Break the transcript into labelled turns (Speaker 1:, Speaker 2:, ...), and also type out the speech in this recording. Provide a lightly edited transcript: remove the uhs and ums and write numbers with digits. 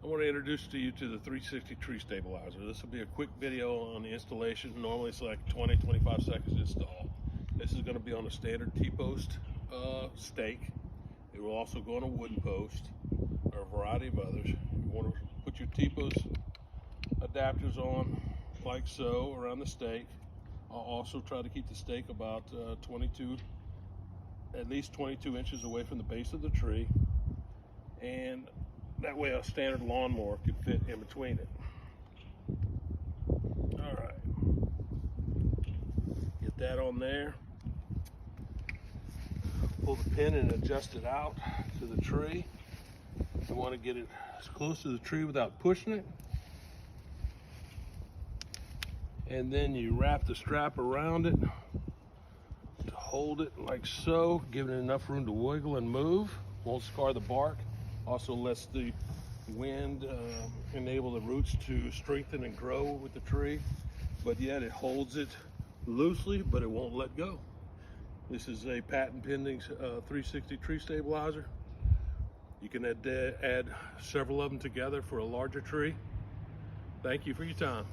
Speaker 1: I want to introduce to you to the 360 tree stabilizer. This will be a quick video on the installation. Normally it's like 20-25 seconds to install. This is going to be on a standard T-post stake. It will also go on a wooden post or a variety of others. You want to put your T-post adapters on like so around the stake. I'll also try to keep the stake about at least 22 inches away from the base of the tree, and that way a standard lawnmower could fit in between it. All right, get that on there. Pull the pin and adjust it out to the tree. You want to get it as close to the tree without pushing it. And then you wrap the strap around it to hold it like so, giving it enough room to wiggle and move. Won't scar the bark. Also lets the wind enable the roots to strengthen and grow with the tree, but yet it holds it loosely, but it won't let go. This is a patent pending 360 tree stabilizer. You can add several of them together for a larger tree. Thank you for your time.